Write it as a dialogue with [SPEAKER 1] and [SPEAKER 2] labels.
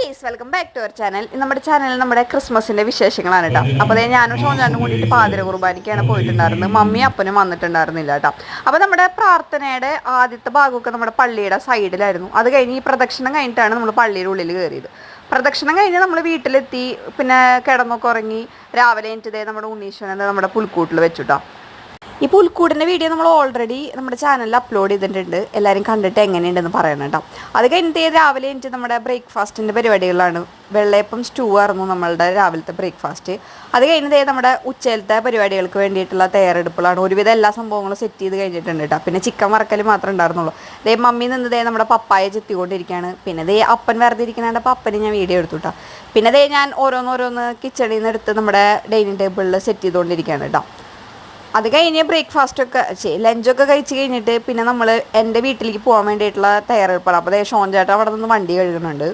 [SPEAKER 1] Guys welcome back to our channel. നമ്മുടെ ചാനലിൽ നമ്മുടെ ക്രിസ്മസിന്റെ വിശേഷങ്ങളാണ് കേട്ടോ. അപ്പോൾ ഞാനും ഷോഞ്ചാണ്ടും കൂടിയിട്ട് പാതിര കുർബാനയ്ക്കാണ് പോയിട്ടുണ്ടായിരുന്നത്. മമ്മിയും അപ്പനും വന്നിട്ടുണ്ടായിരുന്നില്ല കേട്ടോ. അപ്പോൾ നമ്മുടെ പ്രാർത്ഥനയുടെ ആദ്യത്തെ ഭാഗമൊക്കെ നമ്മുടെ പള്ളിയുടെ സൈഡിലായിരുന്നു. അത് കഴിഞ്ഞ് ഈ പ്രദക്ഷിണം കഴിഞ്ഞിട്ടാണ് നമ്മൾ പള്ളിയുടെ ഉള്ളിൽ കയറിയത്. പ്രദക്ഷിണം കഴിഞ്ഞ് നമ്മൾ വീട്ടിലെത്തി, പിന്നെ കിടന്നൊക്കെ ഉറങ്ങി. രാവിലെ എനിച്ചതേ നമ്മുടെ ഉണ്ണീശ്വരനെ നമ്മുടെ പുൽക്കൂട്ടിൽ വെച്ചുട്ടോ. ഈ പുൽക്കൂടിൻ്റെ വീഡിയോ നമ്മൾ ഓൾറെഡി നമ്മുടെ ചാനലിൽ അപ്ലോഡ് ചെയ്തിട്ടുണ്ട്. എല്ലാവരും കണ്ടിട്ട് എങ്ങനെയുണ്ടെന്ന് പറയണം കേട്ടോ. അത് കഴിഞ്ഞിട്ട് രാവിലെ എനിക്ക് നമ്മുടെ ബ്രേക്ക്ഫാസ്റ്റിൻ്റെ പരിപാടികളാണ്. വെള്ളയപ്പം സ്റ്റൂ ആയിരുന്നു നമ്മളുടെ രാവിലത്തെ ബ്രേക്ക്ഫാസ്റ്റ്. അത് കഴിഞ്ഞതേ നമ്മുടെ ഉച്ചയിലത്തെ പരിപാടികൾക്ക് വേണ്ടിയിട്ടുള്ള തയ്യാറെടുപ്പുകളാണ്. ഒരുവിധം എല്ലാ സംഭവങ്ങളും സെറ്റ് ചെയ്ത് കഴിഞ്ഞിട്ടുണ്ട് കേട്ടോ. പിന്നെ ചിക്കൻ വറക്കൽ മാത്രമേ ഉണ്ടായിരുന്നുള്ളൂ. മമ്മി നിന്നതേ നമ്മുടെ പപ്പായ ചെത്തിക്കൊണ്ടിരിക്കുകയാണ്. പിന്നെ അപ്പൻ വെറുതെ ഇരിക്കണാണ്ട് അപ്പന് ഞാൻ വീഡിയോ എടുത്തു കേട്ടോ. പിന്നെ ഞാൻ ഓരോന്നോരോന്ന് കിച്ചണിൽ നിന്ന് എടുത്ത് നമ്മുടെ ഡൈനിങ് ടേബിളിൽ സെറ്റ് ചെയ്തുകൊണ്ടിരിക്കുകയാണ് കേട്ടോ. അത് കഴിഞ്ഞ് ബ്രേക്ക്ഫാസ്റ്റൊക്കെ ലഞ്ചൊക്കെ കഴിച്ച് കഴിഞ്ഞിട്ട് പിന്നെ നമ്മൾ എൻ്റെ വീട്ടിലേക്ക് പോകാൻ വേണ്ടിയിട്ടുള്ള തയ്യാറെടുപ്പാണ്. അപ്പോൾ ഷോൺ ചേട്ടൻ അവിടെ നിന്ന് വണ്ടി കഴുകുന്നുണ്ട്.